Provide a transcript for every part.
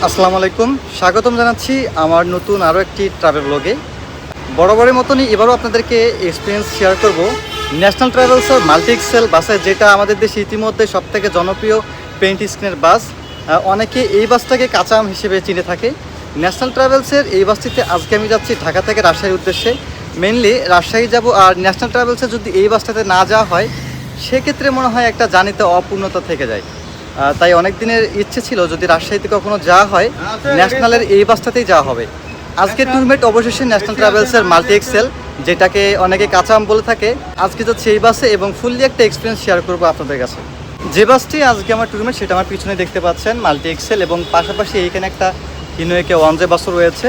আসসালামু আলাইকুম, স্বাগতম জানাচ্ছি আমার নতুন আরও একটি ট্রাভেল ব্লগে। বরাবরের মতনই এবারও আপনাদেরকে এক্সপিরিয়েন্স শেয়ার করব ন্যাশনাল ট্রাভেলসের মাল্টি এক্সেল বাসে, যেটা আমাদের দেশে ইতিমধ্যে সবথেকে জনপ্রিয় পেইন্ট স্ক্রিনের বাস। অনেকে এই বাসটাকে কাঁচা আম হিসেবে চিনে থাকে। ন্যাশনাল ট্রাভেলসের এই বাসটিতে আজকে আমি যাচ্ছি ঢাকা থেকে রাজশাহীর উদ্দেশ্যে। মেনলি রাজশাহী যাব, আর ন্যাশনাল ট্রাভেলসে যদি এই বাসটাতে না যাওয়া হয় সেক্ষেত্রে মনে হয় একটা জার্নিতে অপূর্ণতা থেকে যায়। তাই অনেক দিনের ইচ্ছে ছিল যদি রাজশাহীতে কখনো যাওয়া হয় ন্যাশনালের এই বাসটাতেই যাওয়া হবে। আজকে ট্যুরমেট অবশেষে ন্যাশনাল ট্রাভেলসের মাল্টি এক্সেল, যেটাকে অনেকে কাঁচা আম বলে থাকে, আজকে যাচ্ছি এই বাসে এবং ফুললি একটা এক্সপিরিয়েন্স শেয়ার করবো আপনাদের কাছে। যে বাসটি আজকে আমার ট্যুরমেট সেটা আমার পিছনে দেখতে পাচ্ছেন, মাল্টি এক্সেল, এবং পাশাপাশি এইখানে একটা হিনোয়েকে ওয়ানজে বাসও রয়েছে।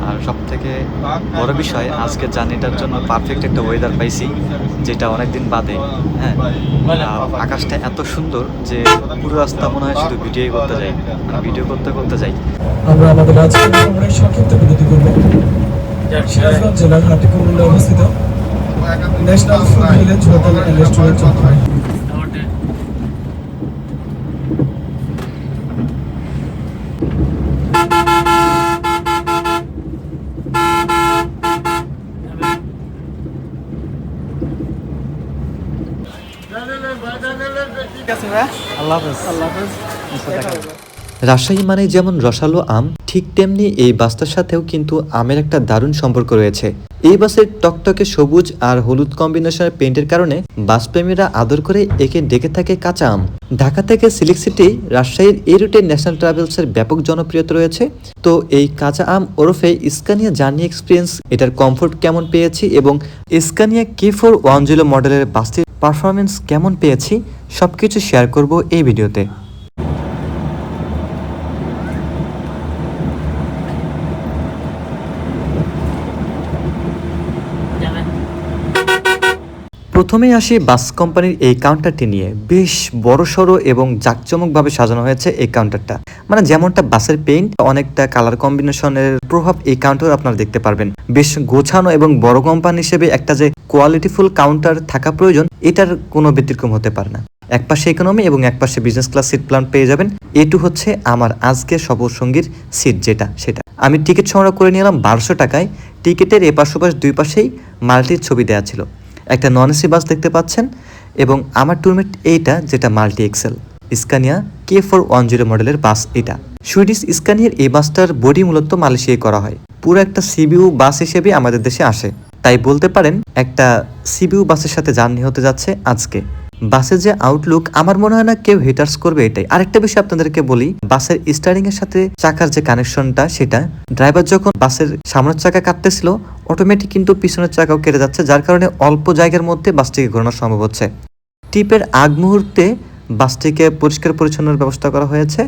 আর সব থেকে বড় বিষয়, আজকের জার্নিটার জন্য পারফেক্ট একটা ওয়েদার পাইছি, যেটা অনেকদিন বাদে। হ্যাঁ, আকাশটা এত সুন্দর যে পুরো রাস্তা মনে হয় শুধু ভিডিও করতে যাই, ভিডিও করতে করতে যাই। আমরা আমাদের আজকের ভ্রমণের সংক্ষিপ্ত বিরতি করব। সিরাজগঞ্জ জেলার হাটিকুমরুলে অবস্থিত national food village hotel and restaurant চত্বরে। রাজশাহী মানে যেমন রসালো আম, ঠিক তেমনি এই বাসটার সাথেও কিন্তু আমের একটা দারুণ সম্পর্ক রয়েছে। এই বাসের টকটকে সবুজ আর হলুদ কম্বিনেশনের পেইন্টের কারণে বাসপ্রেমীরা আদর করে একে ডেকে থাকে কাঁচা আম। ঢাকা থেকে সিলেট সিটি রাজশাহীর এই রুটে ন্যাশনাল ট্রাভেলসের ব্যাপক জনপ্রিয়তা রয়েছে। তো এই কাঁচা আম ওরফে স্কানিয়া জার্নি এক্সপিরিয়েন্স, এটার কমফোর্ট কেমন পেয়েছি এবং স্কানিয়া K410 মডেলের বাসটির পারফরমেন্স কেমন পেয়েছি সবকিছু শেয়ার করব এই ভিডিওতে। প্রথমেই আসি বাস কোম্পানির এই কাউন্টারটি নিয়ে। বেশ বড়সড় এবং জাঁকজমকভাবে সাজানো হয়েছে এই কাউন্টারটা। মানে যেমনটা বাসের পেইন্ট, অনেকটা কালার কম্বিনেশনের প্রভাব এই কাউন্টার আপনারা দেখতে পারবেন। বেশ গোছানো এবং বড় কোম্পানি হিসেবে একটা যে কোয়ালিটিফুল কাউন্টার থাকা প্রয়োজন, এটার কোনো ব্যতিক্রম হতে পারে না। একপাশে ইকোনমি এবং একপাশে বিজনেস ক্লাস সিট প্ল্যান পেয়ে যাবেন। এটু হচ্ছে আমার আজকের সফর সঙ্গীর সিট, সেটা আমি টিকিট সংগ্রহ করে নিলাম 1200 টাকায়। টিকিটের এপাশ ওপাশ দুই পাশেই মাল্টির ছবি দেওয়া ছিল। একটা নন এসি বাস দেখতে পাচ্ছেন এবং আমার ট্যুরমেট এইটা, যেটা মাল্টি এক্সেল স্কানিয়া K410 মডেলের বাস। এটা সুইডিশ স্কানিয়ার এই বাসটার বডি মূলত মালয়েশিয়ায় করা হয়। পুরো একটা সিবিউ বাস হিসেবে আমাদের দেশে আসে, তাই বলতে পারেন একটা সিবিউ বাসের সাথে জার্নি হতে যাচ্ছে আজকে। বাসের যে আউটলুক, আমার মনে হয় না কেউ হেটার্স করবে এটাই। আরেকটা বিষয় আপনাদেরকে বলি, বাসের স্টারিং এর সাথে চাকার যে কানেকশনটা, সেটা ড্রাইভার যখন বাসের সামনের চাকা কাটতেছিল অটোমেটিক কিন্তু পিছনের চাকাও কেটে যাচ্ছে, যার কারণে অল্প জায়গার মধ্যে বাসটিকে ঘোরানো সম্ভব হচ্ছে। টিপের আগ মুহূর্তে বাসটিকে পরিষ্কার পরিচ্ছন্নের ব্যবস্থা করা হয়েছে।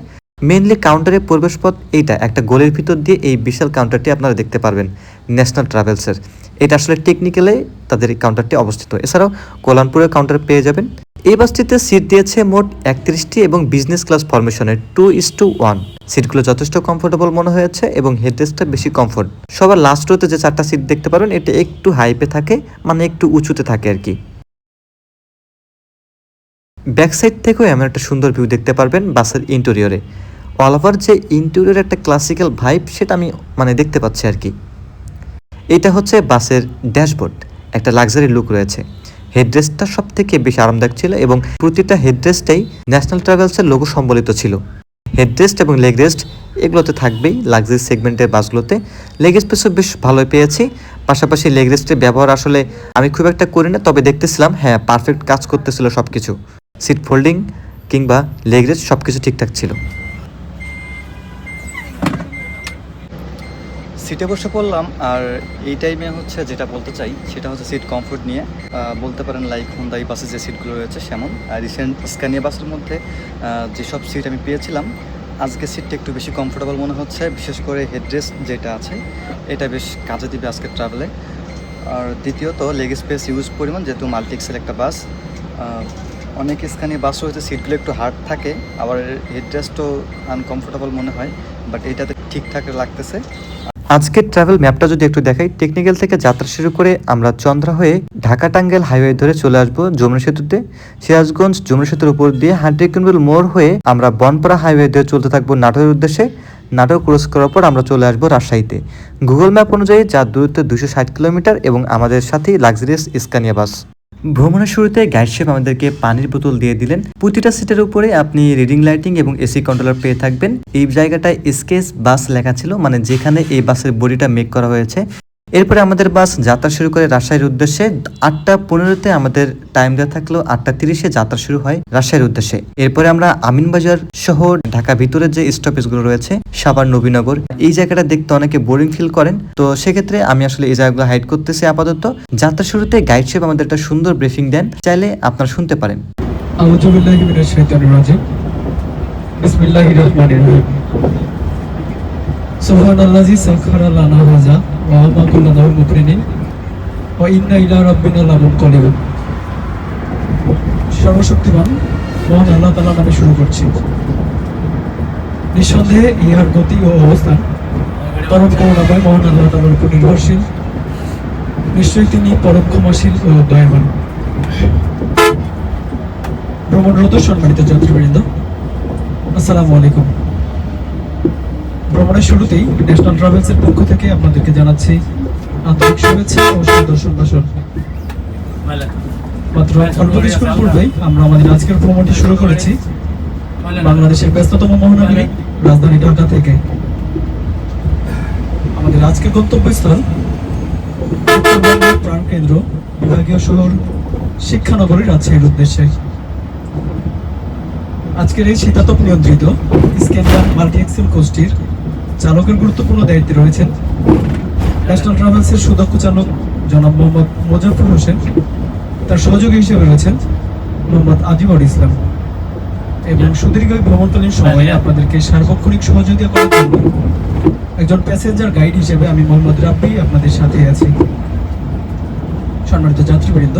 মেইনলি কাউন্টারের প্রবেশ পথ এইটা, একটা গোলের ভিতর দিয়ে এই বিশাল কাউন্টারটি আপনারা দেখতে পারবেন ন্যাশনাল ট্রাভেলসের। এটা আসলে টেকনিক্যালে তাদের এই কাউন্টারটি অবস্থিত। এছাড়াও কল্যাণপুরের কাউন্টার পেয়ে যাবেন। এই বাসটিতে সিট দিয়েছে মোট 31টি এবং বিজনেস ক্লাস ফরমেশনের 2:1। সিটগুলো যথেষ্ট কমফোর্টেবল মনে হয়েছে এবং হেডরেস্টটা বেশি কমফোর্ট। সবার লাস্ট রোতে যে 4টা সিট দেখতে পারবেন, এটা একটু হাইপে থাকে, মানে একটু উঁচুতে থাকে আর কি। ব্যাক সাইড থেকেও এমন একটা সুন্দর ভিউ দেখতে পারবেন বাসের ইন্টেরিয়রে। অল ওভার যে ইন্টেরিয়র একটা ক্লাসিক্যাল ভাইব, সেটা আমি দেখতে পাচ্ছি আর কি। এটা হচ্ছে বাসের ড্যাশবোর্ড, একটা লাক্সারি লুক রয়েছে। হেডরেস্টটা সব থেকে বেশি আরামদায়ক ছিল এবং প্রতিটা হেডরেস্টেই ন্যাশনাল ট্রাভেলসের লোগো সম্বলিত ছিল। হেডরেস্ট এবং লেগ রেস্ট এগুলোতে থাকবেই লাক্সারি সেগমেন্টের বাসগুলোতে। লেগ স্পেসও বেশ ভালোই পেয়েছি। পাশাপাশি লেগ রেস্টের ব্যবহার আসলে আমি খুব একটা করি না, তবে দেখতেছিলাম হ্যাঁ পারফেক্ট কাজ করতেছিল সব কিছু। সিট ফোল্ডিং কিংবা লেগ রেস্ট সব কিছু ঠিকঠাক ছিল। সিটে বসে পড়লাম। আর এই টাইমে হচ্ছে যেটা বলতে চাই সেটা হচ্ছে সিট কমফোর্ট নিয়ে বলতে পারেন লাইক হুন্দাই বাসে যে সিটগুলো রয়েছে সেমন। রিসেন্ট স্ক্যানিয়া বাসের মধ্যে যেসব সিট আমি পেয়েছিলাম আজকে সিটটা একটু বেশি কমফোর্টেবল মনে হচ্ছে, বিশেষ করে হেডরেস্ট যেটা আছে এটা বেশ কাজে দিবে আজকের ট্রাভেলে। আর দ্বিতীয়ত লেগ স্পেস ইউজ পরিমাণ, যেহেতু মাল্টি এক্সেল একটা বাস, অনেক স্থানীয় বাস রয়েছে সিটগুলো একটু হার্ড থাকে, আবার হেডরেস্টও আনকমফোর্টেবল মনে হয়, বাট এটাতে ঠিকঠাক লাগতেছে। আজকের ট্রাভেল ম্যাপটা যদি একটু দেখাই, টেকনিক্যাল থেকে যাত্রা শুরু করে আমরা চন্দ্রা হয়ে ঢাকা টাঙ্গাইল হাইওয়ে ধরে চলে আসবো যমুনা সেতুতে। সিরাজগঞ্জ যমুনা সেতুর উপর দিয়ে হান্টিকুনবিল মোড় হয়ে আমরা বনপাড়া হাইওয়ে ধরে চলতে থাকবো নাটোরের উদ্দেশ্যে। নাটোর ক্রস করার পর আমরা চলে আসবো রাজশাহীতে। গুগল ম্যাপ অনুযায়ী যার দূরত্ব 260 কিলোমিটার এবং আমাদের সাথেই লাক্সারিয়াস স্কানিয়া বাস। ভ্রমণের শুরুতে গাইড শেফ আমাদেরকে পানির বোতল দিয়ে দিলেন। প্রতিটা সিটের উপরে আপনি রিডিং লাইটিং এবং এসি কন্ট্রোলার পেয়ে থাকবেন। এই জায়গাটায় স্কেচ বাস লেখা ছিল, মানে যেখানে এই বাসের বডিটা মেক করা হয়েছে। এরপরে আমাদের বাস যাত্রা শুরু করে রাজশাহীর উদ্দেশ্যে। 8:15-তে আমাদের টাইম দেওয়া থাকলেও 8:30-এ যাত্রা শুরু হয় রাজশাহীর উদ্দেশ্যে। এরপরে আমরা আমিনবাজার শহর, ঢাকা ভিতরের যে স্টপেজগুলো রয়েছে, সাভার, নবীনগর, এই জায়গাটা দেখতে অনেকে বোরিং ফিল করেন, তো সেক্ষেত্রে আমি আসলে এই জায়গাগুলো হাইড করতেছি আপাতত। যাত্রা শুরুতে গাইড শেফ আমাদের একটা সুন্দর ব্রিফিং দেন, চাইলে আপনারা শুনতে পারেন। আউযু বিল্লাহি মিনাশ শাইতানির রাজিম। বিসমিল্লাহির রহমানির রহিম। সুবহানাল্লাযী সাখারা লানা হাযা ওয়া মা কুন্না লাহু মুকরিনিন ওয়া ইন্না ইলা রাব্বিনা লামুনকালিবুন। সর্বশক্তিমান মহান আল্লাহ তাআলার নামে শুরু করছি। নিঃসন্দেহে ইহার গতি ও অবস্থান পরম করুণাময় মহান আল্লাহ তাআলার উপর নির্ভরশীল। নিশ্চয়ই তিনি পরম ক্ষমাশীল ও দয়াবান। ভ্রমণরত সম্মানিত যাত্রীবৃন্দ, আসসালামু আলাইকুম। ভ্রমণের শুরুতেই ন্যাশনাল ট্রাভেলসের পক্ষ থেকে আপনাদেরকে জানাচ্ছি আন্তরিক শুভেচ্ছা ও সুন্দর সম্ভাষণ। মাত্র অল্প কিছুক্ষণ পূর্বেই আমরা আমাদের আজকের ভ্রমণটি শুরু করেছি বাংলাদেশের ব্যস্ততম মহানগরী রাজধানী ঢাকা থেকে। আমাদের আজকের গন্তব্যস্থল উত্তরবঙ্গের প্রাণকেন্দ্র বিভাগীয় শহর শিক্ষানগরী রাজশাহীর উদ্দেশ্যে। আজকের এই শীতাতপ নিয়ন্ত্রিত স্ক্যানিয়া মাল্টি এক্সেল কোচটির চালকের গুরুত্বপূর্ণ দায়িত্বে রয়েছেন ন্যাশনাল ট্রাভেলসের সুদক্ষ চালক জনাব মোহাম্মদ মোজাফফর হোসেন। তার সহযোগী হিসেবে রয়েছেন মোহাম্মদ আজিমুল ইসলাম। এবং সুদীর্ঘ ভ্রমণকালীন সময়ে আপনাদেরকে সার্বক্ষণিক সহযোগিতা করার জন্য একজন প্যাসেঞ্জার গাইড হিসেবে আমি মোহাম্মদ রাব্বি আপনাদের সাথে আছি। সম্মানিত যাত্রীবৃন্দ,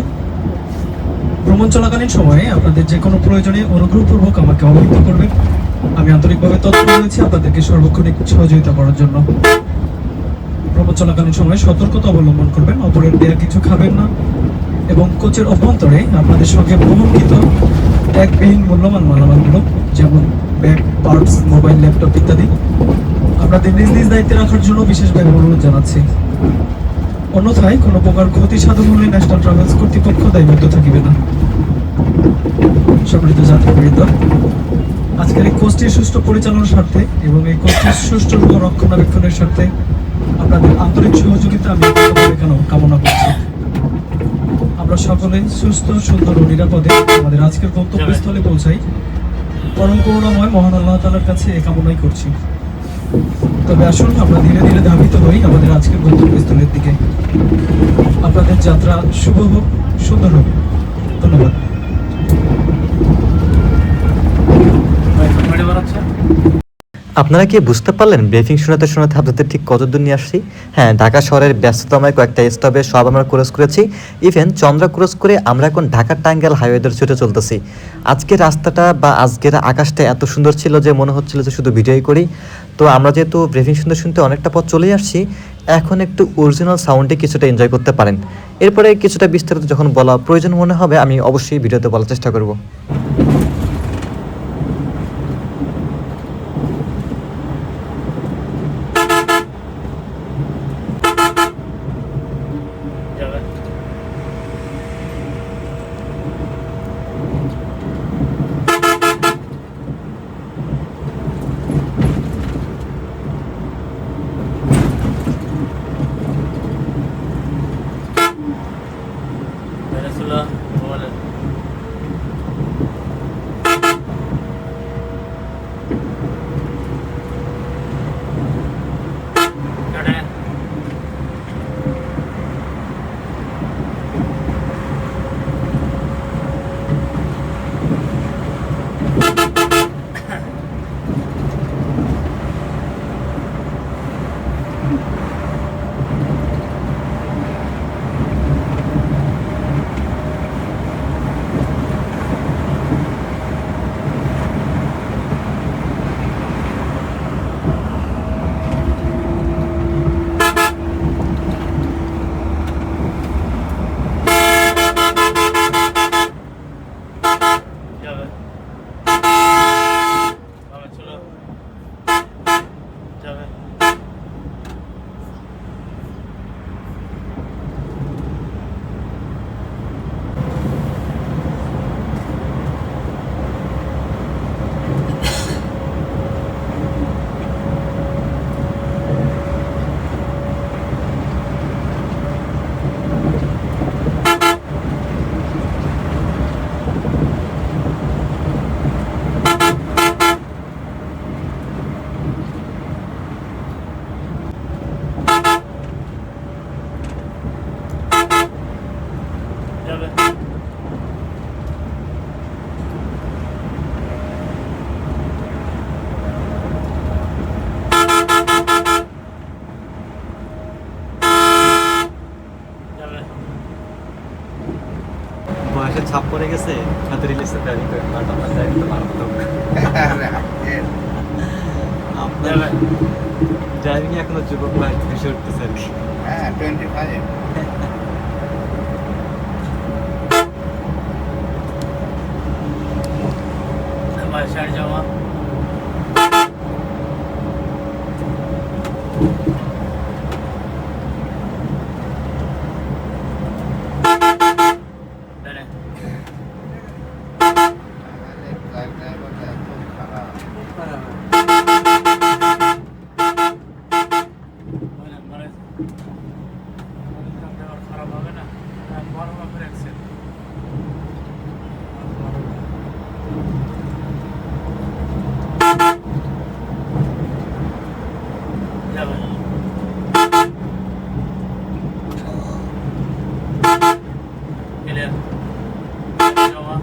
ভ্রমণ চলাকালীন সময়ে আপনাদের যে কোনো প্রয়োজনে অনুগ্রহপূর্বক আমাকে অবহিত করবেন। আমি আন্তরিকভাবে তৎপর রয়েছি আপনাদেরকে সর্বক্ষণিক সহযোগিতা করার জন্য। ভ্রমণ চলাকালীন সময়ে সতর্কতা অবলম্বন করবেন, অপরের দেয়া কিছু খাবেন না এবং কোচের অভ্যন্তরে আপনাদের সঙ্গে বহনকৃত ট্যাগবিহীন মূল্যবান মালামালগুলো যেমন ব্যাগ, পার্টস, মোবাইল, ল্যাপটপ ইত্যাদি আপনাদের নিজ নিজ দায়িত্বে রাখার জন্য বিশেষভাবে অনুরোধ জানাচ্ছি। অন্যথায় কোনো প্রকার ক্ষতি সাধন হলে ন্যাশনাল ট্রাভেলস কর্তৃপক্ষ দায়বদ্ধ থাকিবে না। সম্মানিত যাত্রীবৃন্দ, আজকের এই কোচটির সুষ্ঠু পরিচালনার স্বার্থে এবং এই কোচটির সুষ্ঠু রক্ষণাবেক্ষণের স্বার্থে আপনাদের আন্তরিক সহযোগিতা আমি এখানেও কামনা করছি। আমরা সকলে সুস্থ, সুন্দর ও নিরাপদে আমাদের আজকের গন্তব্যস্থলে পৌঁছাই, পরম করুণাময় মহান আল্লাহ তাআলার কাছে এই কামনাই করছি। তবে আসুন আমরা ধীরে ধীরে ধাবিত হই আমাদের আজকের গন্তব্যস্থলের দিকে। আপনাদের যাত্রা শুভ হোক, সুন্দর হোক। ধন্যবাদ। আপনারা কি বুঝতে পারলেন ব্রিফিং শোনাতে শোনাতে আপনাদের ঠিক কত দূর নিয়ে আসছি? হ্যাঁ, ঢাকা শহরের ব্যস্ততময় কয়েকটা স্টপে সব আমরা ক্রস করেছি। ইভেন চন্দ্রা ক্রস করে আমরা এখন ঢাকা টাঙ্গাইল হাইওয়ে ধরে ছুটে চলতেছি। আজকের রাস্তাটা বা আজকের আকাশটা এত সুন্দর ছিল যে মনে হচ্ছিল যে শুধু ভিডিওই করি। তো আমরা যেহেতু ব্রিফিং শুনতে শুনতে অনেকটা পথ চলেই আসছি, এখন একটু অরিজিনাল সাউন্ডে কিছুটা এনজয় করতে পারেন। এরপরে কিছুটা বিস্তারিত যখন বলা প্রয়োজন মনে হবে আমি অবশ্যই ভিডিওতে বলার চেষ্টা করব। একটা ছাপ পড়ে গেছে হয়তো রিলিজে ড্রাইভিং করেন বাট আপনার ড্রাইভিং তো মারাত্মক আপনার ড্রাইভিং এখনো যুবক ভাই ভেসে উঠতেছে আর কি হ্যাঁ 25 সাইড যাওয়া খারাপ হবে না বড় হবে অ্যাক্সেল যাবে ক্লিয়ার যাওয়া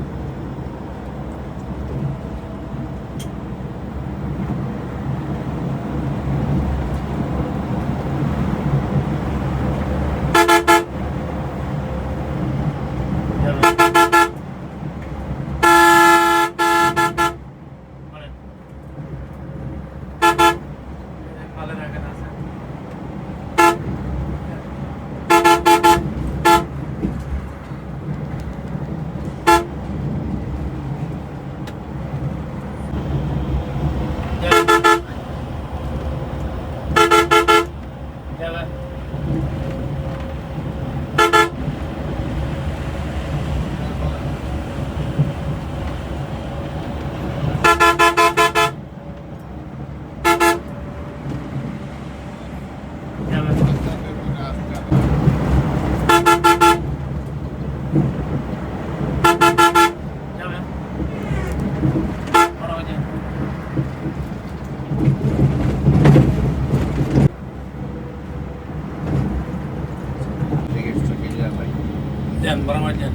দেন বরাবর দেন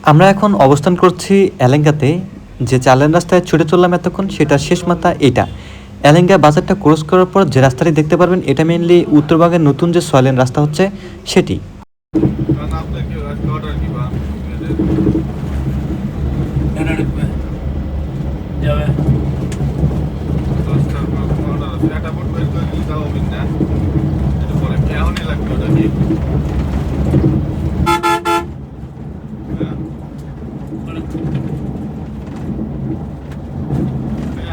আমরা এখন অবস্থান করছি এলেঙ্গাতে, যে চালের রাস্তায় ছুটে চললাম এতক্ষণ সেটা শেষ মাথা এটা। এলেঙ্গা বাজারটা ক্রস করার পর যে রাস্তাটি দেখতে পারবেন এটা মেইনলি উত্তরবঙ্গের নতুন যে সয়লেন রাস্তা হচ্ছে সেটি। যাবে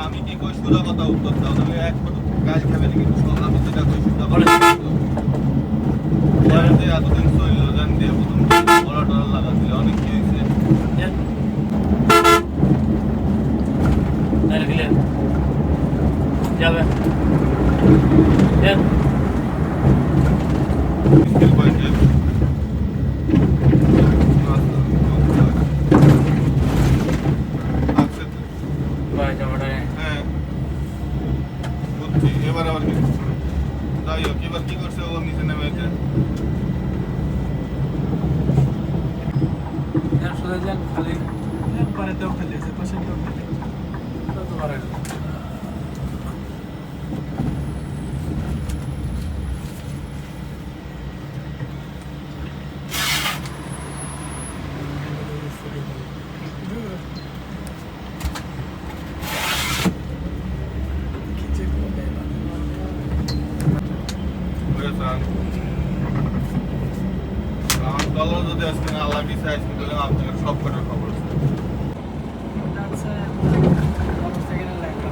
আমি কি কই সুদা কথা উত্তর দাও তুমি এক কাজ খাবে কিন্তু আমি যেটা কই সুদা বলে জানতে এতদিন সইল জান দিয়ে প্রথম বড় ডলার লাগাছিল অনেক কি হইছে ক্লিয়ার যাবে দেন স্কিল পয়েন্টে বাই যাওয়াটা হ্যাঁ বুঝছি এবার আবার কি যাই হোক এবার কি করছে ও নিচে নেমে এসে সোজা যান খালি পারেতেও খালি আছে, পাশেরটাও খালি। কত পারে আমার ডলার যদি আজকে না লাগি চাইছি তাহলে আপনার সব কটার খবর আছে আচ্ছা 10 সেকেন্ড লাগবে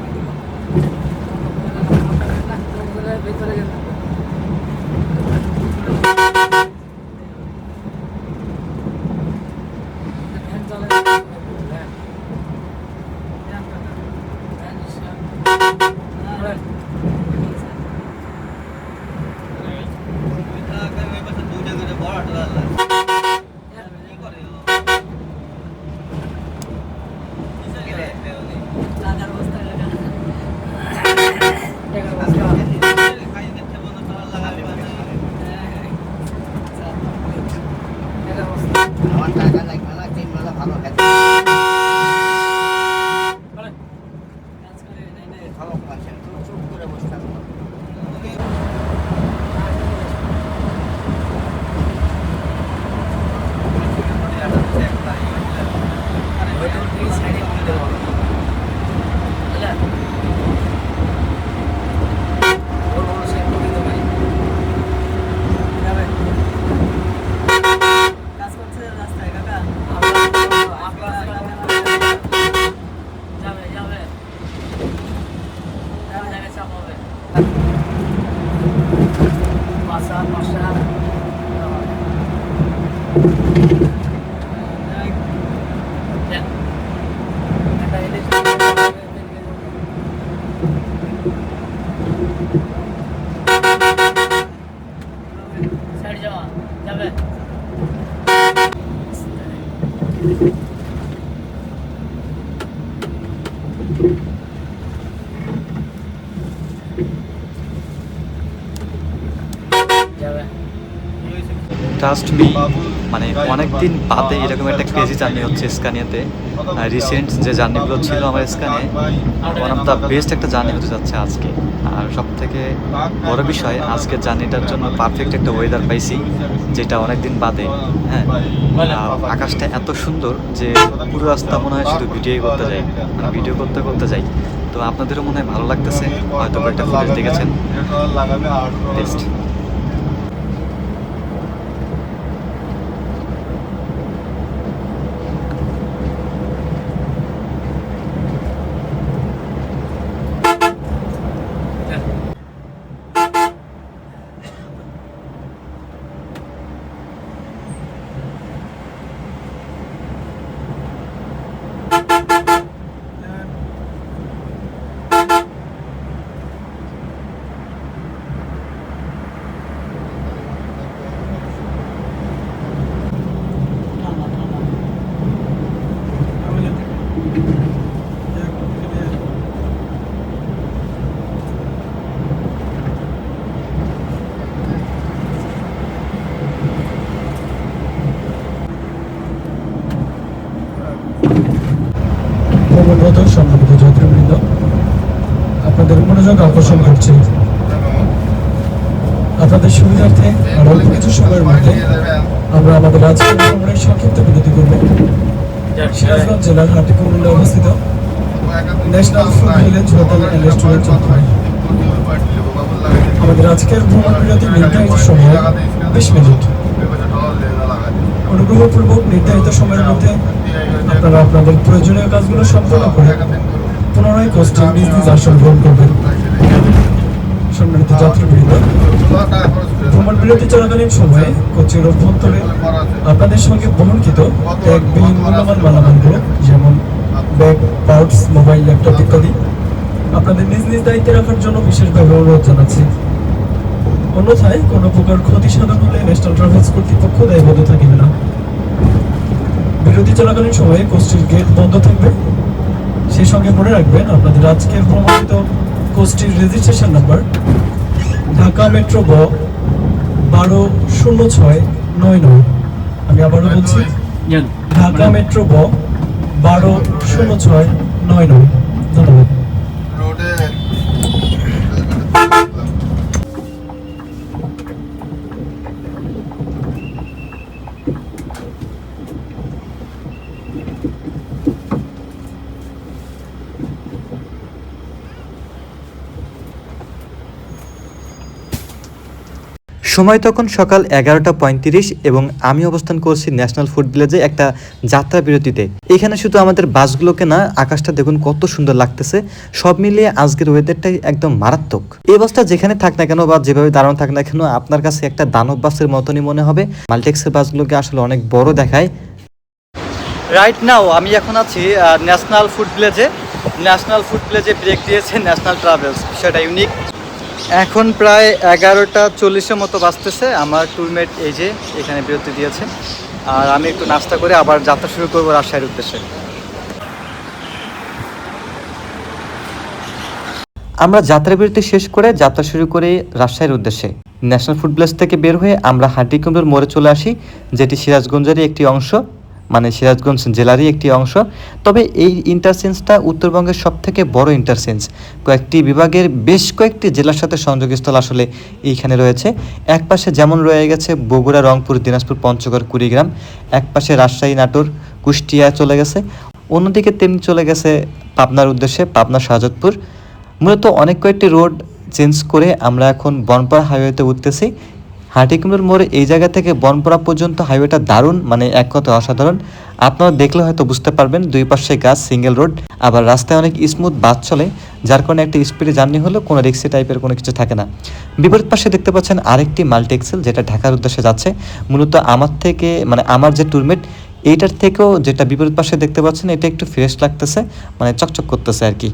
পাশা পাশা সাইড যাওয়া যাবে যাবে ট্রাস্ট মি, মানে অনেকদিন বাদে এরকম একটা ক্রেজি জার্নি হচ্ছে স্কানিয়াতে। রিসেন্ট যে জার্নিগুলো ছিল আমার স্কানে, ওয়ান অফ দ্য বেস্ট একটা জার্নি হতে যাচ্ছে আজকে। আর সব থেকে বড় বিষয়, আজকের জার্নিটার জন্য পারফেক্ট একটা ওয়েদার পাইছি, যেটা অনেকদিন বাদে। হ্যাঁ, আকাশটা এত সুন্দর যে পুরো রাস্তা মনে হয় শুধু ভিডিও করতে যাই, মানে ভিডিও করতে করতে যাই। তো আপনাদেরও মনে হয় ভালো লাগতেছে, হয়তো কয়েকটা ফুটেজ দেখেছেন। বেস্ট। ভ্রমণরত সম্মানিত যাত্রীবৃন্দ, আপনাদের মনোযোগ আকর্ষণ করছি। আপনাদের সুবিধার্থে আর অল্প কিছু সময়ের মধ্যে আমরা আমাদের আজকের ভ্রমণের সংক্ষিপ্ত বিরতি করব সিরাজগঞ্জ জেলার হাটিকুমুন্ডে অবস্থিত national food village hotel and restaurant চত্বরে। আমাদের আজকের ভ্রমণ বিরতি নির্ধারিত সময় 20 মিনিট। অনুগ্রহপূর্বক নির্ধারিত সময়ের মধ্যে আপনারা আপনাদের প্রয়োজনীয় কাজগুলো সম্পন্ন করে পুনরায় কোস্টে নিজ নিজ আসন গ্রহণ করবেন। সম্মানিত যাত্রীবৃন্দ, ভ্রমণ বিরতি চলাকালীন সময়ে কোচের অভ্যন্তরে আপনাদের সঙ্গে বহনকৃত ব্যাগবিহীন মূল্যবান মালামালগুলো, যেমন ব্যাগ, পাউচ, মোবাইল, ল্যাপটপ ইত্যাদি আপনাদের নিজ নিজ দায়িত্বে রাখার জন্য বিশেষভাবে অনুরোধ জানাচ্ছি। অন্যথায় কোনো প্রকার ক্ষতি সাধন হলে ন্যাশনাল ট্রাভেলস কর্তৃপক্ষ দায়বদ্ধ থাকিবে না। বিরতি চলাকালীন সময়ে কোস্টের গেট বন্ধ থাকবে। সেই সঙ্গে মনে রাখবেন, আপনাদের আজকের ভ্রমণকৃত কোস্টের রেজিস্ট্রেশন নাম্বার ঢাকা মেট্রো ব 120699। আমি আবারও বলছি, ঢাকা মেট্রো ব 120699। ধন্যবাদ। সময় তখন সকাল 11:35 এবং আমি অবস্থান করছি ন্যাশনাল ফুড ভিলেজে একটা যাত্রা বিরতিতে। এখানে শুধু আমাদের বাসগুলোকে না, আকাশটা দেখুন কত সুন্দর লাগতেছে। সব মিলিয়ে আজকের ওয়েদারটাই একদম মারাত্মক। এই বাসটা যেখানে থাক না কেন বা যেভাবে দাঁড়ানো থাক না কেন, আপনার কাছে একটা দানব বাসের মতনই মনে হবে। মাল্টিক্সের বাসগুলোকে আসলে অনেক বড় দেখায়। রাইট নাও আমি এখন আছি ন্যাশনাল ফুড ভিলেজে। ন্যাশনাল ফুড ভিলেজে ব্রেক দিয়েছে ন্যাশনাল ট্রাভেলস, বিষয়টা ইউনিক। এখন প্রায় 11:40 মতো বাজতেছে। আমার ট্যুরমেট এই যে এখানে বিরতি দিয়েছে, আর আমি একটু নাস্তা করে আবার যাত্রা শুরু করবো রাজশাহীর উদ্দেশ্যে। আমরা যাত্রা বিরতি শেষ করে যাত্রা শুরু করি রাজশাহীর উদ্দেশ্যে। ন্যাশনাল ফুড ভিলেজ থেকে বের হয়ে আমরা হাটিকুমরুর মোড়ে চলে আসি, যেটি সিরাজগঞ্জেরই একটি অংশ, মানে সিরাজগঞ্জ জেলারই একটি অংশ। তবে এই ইন্টারচেঞ্জটা উত্তরবঙ্গের সবথেকে বড় ইন্টারচেঞ্জ। কয়েকটি বিভাগের বেশ কয়েকটি জেলার সাথে সংযোগস্থল আসলে এইখানে রয়েছে। এক পাশে যেমন রয়ে গেছে বগুড়া, রংপুর, দিনাজপুর, পঞ্চগড়, কুড়িগ্রাম, এক পাশে রাজশাহী, নাটোর, কুষ্টিয়া চলে গেছে, অন্যদিকে তেমনি চলে গেছে পাবনার উদ্দেশ্যে, পাবনা, শাহজাদপুর। মূলত অনেক কয়েকটি রোড চেঞ্জ করে আমরা এখন বনপাড়া হাইওয়েতে উঠতেছি। হাটিকুমড়োর মোড়ে এই জায়গা থেকে বনপাড়া পর্যন্ত হাইওয়েটা দারুণ, মানে এক কথা অসাধারণ। আপনারা দেখলে হয়তো বুঝতে পারবেন, দুই পাশে গাছ, সিঙ্গেল রোড, আবার রাস্তায় অনেক স্মুথ বাস চলে, যার কারণে একটা স্পিডে জার্নি হলেও কোনো রিক্সি টাইপের কোনো কিছু থাকে না। বিপরীত পাশে দেখতে পাচ্ছেন আরেকটি মাল্টি এক্সেল, যেটা ঢাকার উদ্দেশ্যে যাচ্ছে। মূলত আমার থেকে, মানে আমার যে ট্যুরমেট, এইটার থেকেও যেটা বিপরীত পাশে দেখতে পাচ্ছেন, এটা একটু ফ্রেশ লাগতেছে, মানে চকচক করতেছে আর কি।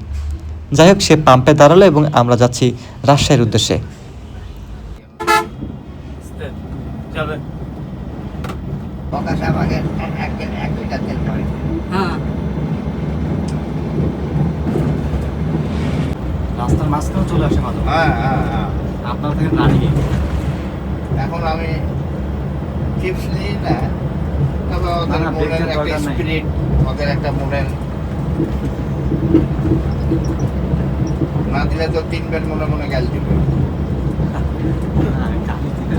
যাই হোক, সে পাম্পে দাঁড়ালো এবং আমরা যাচ্ছি রাজশাহীর উদ্দেশ্যে। যাবে হ্যাঁ রাস্তার মাঝখানেও চলে আসে মাঝে মাঝে। হ্যাঁ হ্যাঁ হ্যাঁ আপনারা থেকে রানিয়ে এখন আমি টিপস নিই না, তবে ওদের না, মনের break-এর একটা দরকার নাই। স্পিরিট, ওদের একটা মনের না দিলে তো 3 বার মনে মনে গাল দিবে। গালি দিবে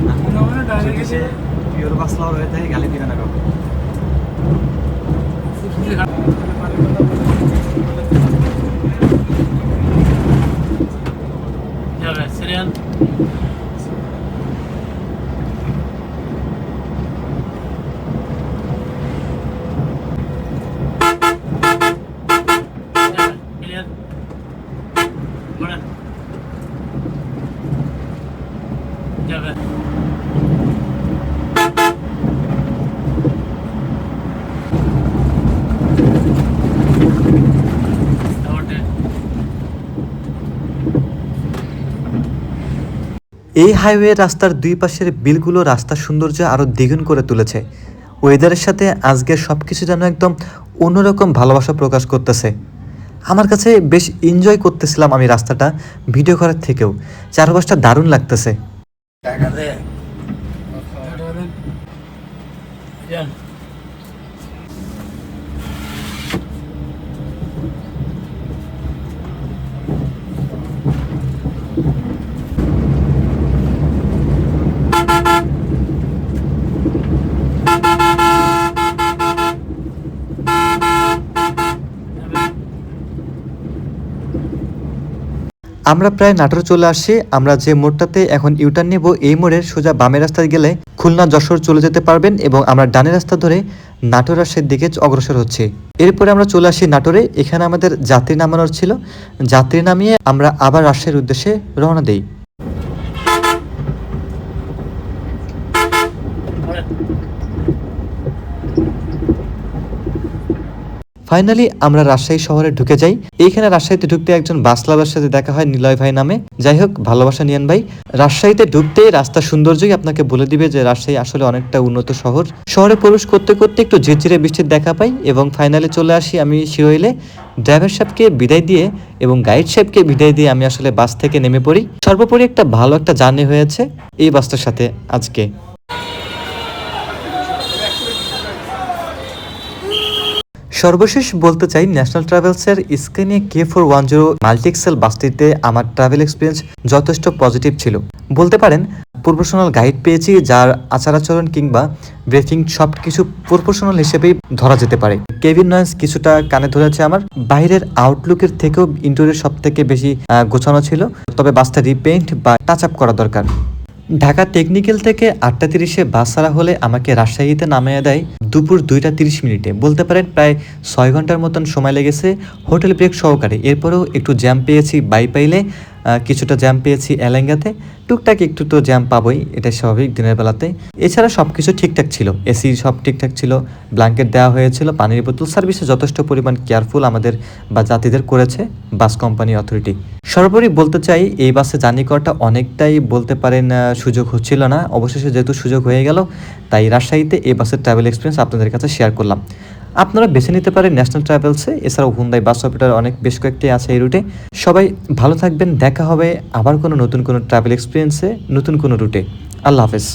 না, যদি সে পিওর বাসলার হয়ে থাকে গালি দিবে না কাউকে। যাবে সিরিয়াল ক্লিয়ার বড় যাবে ওটা এই হাইওয়ে রাস্তার দুই পাশের বিলগুলো রাস্তার সৌন্দর্য আরও দ্বিগুণ করে তুলেছে। ওয়েদারের সাথে আজকের সব কিছু যেন একদম অন্যরকম ভালোবাসা প্রকাশ করতেছে। আমার কাছে বেশ এনজয় করতেছিলাম আমি রাস্তাটা ভিডিও করার থেকেও, চারপাশটা দারুণ লাগতেছে। টাকা দে। যান আমরা প্রায় নাটোর চলে আসছি। আমরা যে মোড়টাতে এখন ইউটার্ন নেব, এই মোড়ের সোজা বামের রাস্তায় গেলে খুলনা যশোর চলে যেতে পারবেন এবং আমরা ডানের রাস্তা ধরে নাটোর রাজশাহীর দিকে অগ্রসর হচ্ছি। এরপরে আমরা চলে আসি নাটোরে। এখানে আমাদের যাত্রী নামানোর ছিল, যাত্রী নামিয়ে আমরা আবার রাজশাহীর উদ্দেশ্যে রওনা দেই। ফাইনালি আমরা রাজশাহী শহরে ঢুকে যাই। এইখানে রাজশাহীতে ঢুকতে একজন বাসলাদার সাথে দেখা হয়, নিলয় ভাই নামে। যাই হোক, ভালোবাসা নিয়েন ভাই। রাজশাহীতে ঢুকতে রাস্তার সৌন্দর্যই আপনাকে বলে দিবে যে রাজশাহী আসলে অনেকটা উন্নত শহর। শহরে প্রবেশ করতে করতে একটু ঝিরঝিরে বৃষ্টির দেখা পাই এবং ফাইনালি চলে আসি আমি শিরোইলে। ড্রাইভার সাহেবকে বিদায় দিয়ে এবং গাইড সাহেবকে বিদায় দিয়ে আমি আসলে বাস থেকে নেমে পড়ি। সর্বোপরি একটা ভালো একটা জার্নি হয়েছে এই বাসটার সাথে আজকে। সর্বশেষ বলতে চাই, ন্যাশনাল ট্রাভেলসের স্ক্যানিয়া K410 মাল্টি এক্সেল বাসটিতে আমার ট্রাভেল এক্সপিরিয়েন্স যথেষ্ট পজিটিভ ছিল। বলতে পারেন প্রফেশনাল গাইড পেয়েছি, যার আচার আচরণ কিংবা ব্রিফিং সব কিছু প্রফেশনাল হিসেবেই ধরা যেতে পারে। কেবিন নয়েজ কিছুটা কানে ধরেছে আমার। বাইরের আউটলুকের থেকেও ইন্টেরিয়র সব থেকে বেশি গোছানো ছিল, তবে বাসটা রিপেইন্ট বা টাচ আপ করা দরকার। ঢাকা টেকনিক্যাল থেকে 8:30-এ বাস ছাড়া হলে আমাকে রাজশাহীতে নামিয়ে দেয় দুপুর 2:30 বলতে পারেন প্রায় 6 ঘন্টার মতন সময় লেগেছে হোটেল ব্রেক সহকারে। এরপরেও একটু জ্যাম পেয়েছি বাইপাইলে, কিছুটা জ্যাম পেয়েছি এলেঙ্গাতে, টুকটাক একটু তো জ্যাম পাবোই, এটা স্বাভাবিক দিনের বেলাতে। এছাড়া সব কিছু ঠিকঠাক ছিল, এসি সব ঠিকঠাক ছিল, ব্ল্যাঙ্কেট দেওয়া হয়েছিল, পানির বোতল সার্ভিসে যথেষ্ট পরিমাণ কেয়ারফুল আমাদের বা যাত্রীদের করেছে বাস কোম্পানি অথরিটি। সর্বোপরি বলতে চাই, এই বাসে জার্নি করাটা অনেকটাই বলতে পারেন সুযোগ হচ্ছিল না। অবশেষে যেহেতু সুযোগ হয়ে গেল, তাই রাজশাহীতে এই বাসের ট্রাভেল এক্সপিরিয়েন্স আপনাদের কাছে শেয়ার করলাম। আপনারা বেছে নিতে পারেন ন্যাশনাল ট্রাভেলসে, এছাড়াও হুন্দাই বাস অপারেটর অনেক বেশ কয়েকটি আছে এই রুটে। সবাই ভালো থাকবেন, দেখা হবে আবার কোনো নতুন কোনো ট্রাভেল এক্সপিরিয়েন্সে, নতুন কোনো রুটে। আল্লাহ হাফেজ।